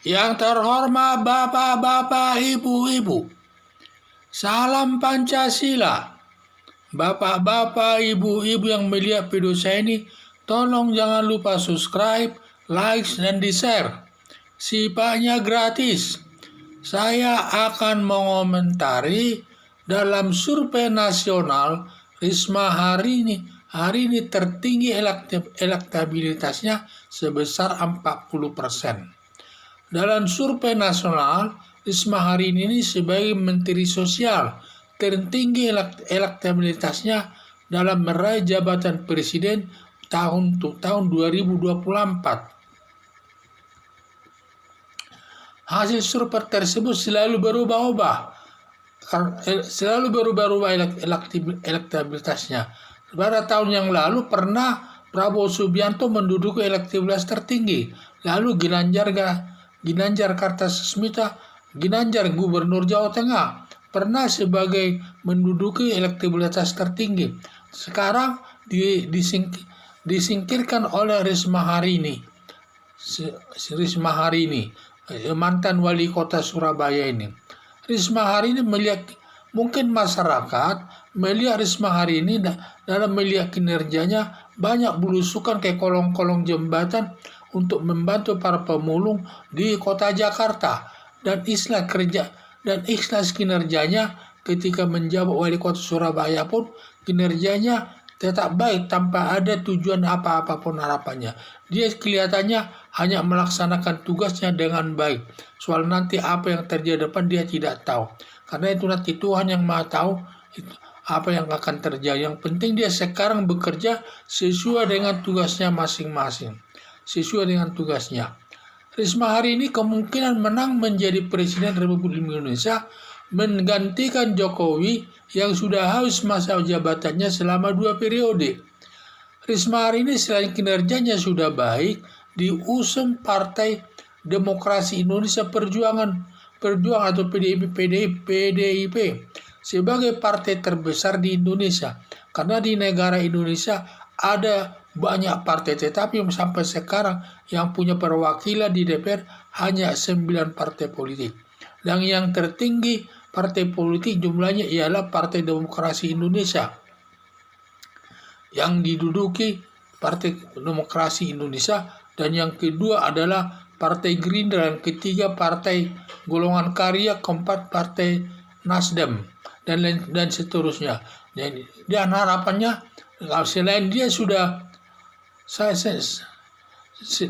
Yang terhormat Bapak-bapak, Ibu-ibu, salam Pancasila. Bapak-bapak, Ibu-ibu yang melihat video saya ini, tolong jangan lupa subscribe, like, dan di-share. Sifatnya gratis. Saya akan mengomentari dalam survei nasional Risma hari ini tertinggi elektabilitasnya sebesar 40%. Dalam survei nasional, Risma hari ini sebagai Menteri Sosial tertinggi elektabilitasnya dalam meraih jabatan Presiden tahun 2024. Hasil survei tersebut selalu berubah-ubah elektabilitasnya. Pada tahun yang lalu pernah Prabowo Subianto menduduki elektabilitas tertinggi, lalu Ginanjar Kartasasmita, Ginanjar Gubernur Jawa Tengah, pernah sebagai menduduki elektabilitas tertinggi. Sekarang disingkirkan oleh Risma hari ini, mantan wali kota Surabaya ini. Risma hari ini melihat, mungkin masyarakat melihat Risma hari ini dalam melihat kinerjanya banyak belusukan ke kolong-kolong jembatan untuk membantu para pemulung di kota Jakarta, dan ikhlas kinerjanya ketika menjabat wali kota Surabaya pun kinerjanya tetap baik tanpa ada tujuan apa-apapun harapannya. Dia kelihatannya hanya melaksanakan tugasnya dengan baik. Soal nanti apa yang terjadi depan dia tidak tahu. Karena itu nanti Tuhan yang Maha tahu apa yang akan terjadi. Yang penting dia sekarang bekerja sesuai dengan tugasnya masing-masing. Sesuai dengan tugasnya. Risma hari ini kemungkinan menang menjadi Presiden Republik Indonesia, menggantikan Jokowi yang sudah habis masa jabatannya selama 2 periode. Risma hari ini selain kinerjanya sudah baik, diusung Partai Demokrasi Indonesia Perjuangan atau PDIP sebagai partai terbesar di Indonesia. Karena di negara Indonesia ada banyak partai, tetapi sampai sekarang yang punya perwakilan di DPR hanya 9 partai politik. Dan yang tertinggi partai politik jumlahnya ialah Partai Demokrasi Indonesia, yang diduduki Partai Demokrasi Indonesia, dan yang kedua adalah Partai Gerindra, yang ketiga Partai Golongan Karya, keempat Partai Nasdem, dan seterusnya. Dan harapannya selain dia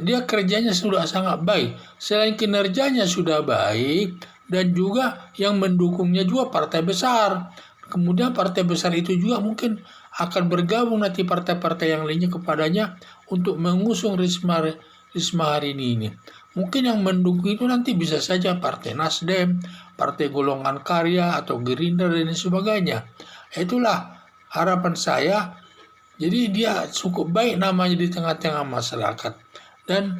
dia kerjanya sudah sangat baik, selain kinerjanya sudah baik, dan juga yang mendukungnya juga partai besar. Kemudian partai besar itu juga mungkin akan bergabung nanti partai-partai yang lainnya kepadanya untuk mengusung Risma hari ini. Mungkin yang mendukung itu nanti bisa saja Partai Nasdem, Partai Golongan Karya, atau Gerindra, dan sebagainya. Itulah harapan saya. Jadi dia cukup baik namanya di tengah-tengah masyarakat. Dan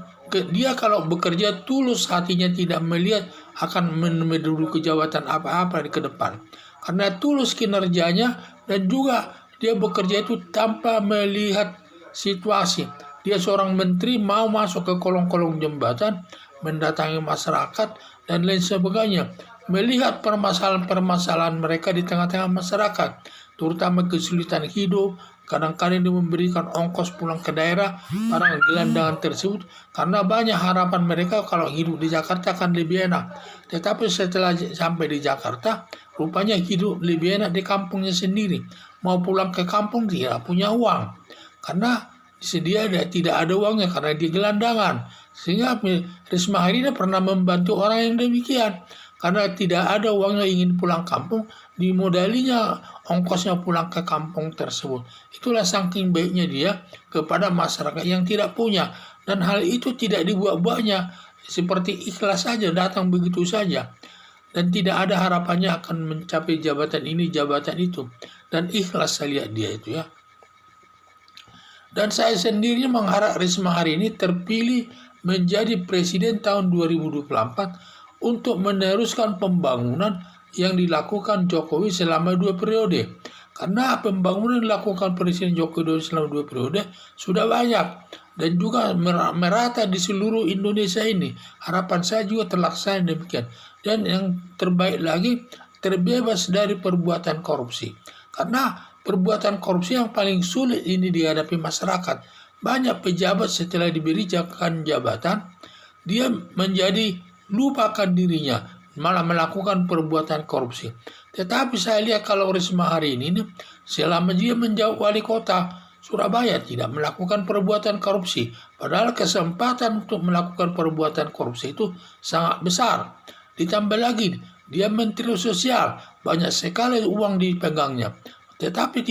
dia kalau bekerja tulus hatinya, tidak melihat akan menduduki jabatan apa-apa di ke depan. Karena tulus kinerjanya, dan juga dia bekerja itu tanpa melihat situasi. Dia seorang menteri mau masuk ke kolong-kolong jembatan, mendatangi masyarakat, dan lain sebagainya. Melihat permasalahan-permasalahan mereka di tengah-tengah masyarakat, terutama kesulitan hidup. Kadang-kadang dia memberikan ongkos pulang ke daerah para gelandangan tersebut, karena banyak harapan mereka kalau hidup di Jakarta akan lebih enak. Tetapi setelah sampai di Jakarta, rupanya hidup lebih enak di kampungnya sendiri. Mau pulang ke kampung dia punya uang, karena dia tidak ada uangnya karena dia gelandangan. Sehingga Risma hari ini pernah membantu orang yang demikian. Karena tidak ada uangnya ingin pulang kampung, dimodalinya ongkosnya pulang ke kampung tersebut. Itulah saking baiknya dia kepada masyarakat yang tidak punya. Dan hal itu tidak dibuat-buatnya, seperti ikhlas saja, datang begitu saja. Dan tidak ada harapannya akan mencapai jabatan ini, jabatan itu. Dan ikhlas saya lihat dia itu ya. Dan saya sendiri mengharap Risma hari ini terpilih menjadi Presiden tahun 2024 untuk meneruskan pembangunan yang dilakukan Jokowi selama 2 periode. Karena pembangunan yang dilakukan Presiden Jokowi selama 2 periode sudah banyak. dan juga merata di seluruh Indonesia ini. Harapan saya juga terlaksana demikian. Dan yang terbaik lagi, terbebas dari perbuatan korupsi. Karena perbuatan korupsi yang paling sulit ini dihadapi masyarakat. Banyak pejabat setelah diberikan jabatan, dia menjadi lupakan dirinya, malah melakukan perbuatan korupsi. Tetapi saya lihat kalau Risma hari ini, selama dia menjawab wali kota Surabaya tidak melakukan perbuatan korupsi, padahal kesempatan untuk melakukan perbuatan korupsi itu sangat besar. Ditambah lagi, dia Menteri Sosial, banyak sekali uang dipegangnya, tetapi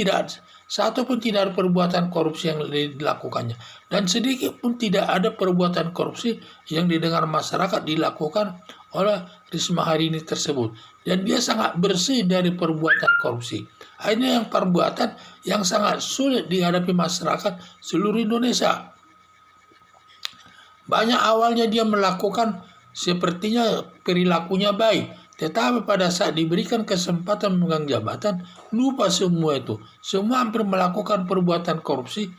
satu pun tidak ada perbuatan korupsi yang dilakukannya, dan sedikit pun tidak ada perbuatan korupsi yang didengar masyarakat dilakukan oleh Risma hari ini tersebut. Dan dia sangat bersih dari perbuatan korupsi. Ini yang perbuatan yang sangat sulit dihadapi masyarakat seluruh Indonesia. Banyak awalnya dia melakukan sepertinya perilakunya baik, tetapi pada saat diberikan kesempatan memegang jabatan, lupa semua itu. Semua hampir melakukan perbuatan korupsi.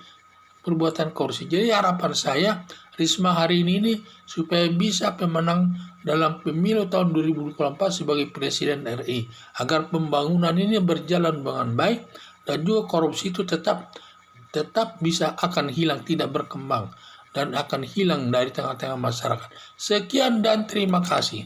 Jadi harapan saya, Risma hari ini supaya bisa pemenang dalam pemilu tahun 2024 sebagai Presiden RI. Agar pembangunan ini berjalan dengan baik dan juga korupsi itu tetap bisa akan hilang, tidak berkembang dan akan hilang dari tengah-tengah masyarakat. Sekian dan terima kasih.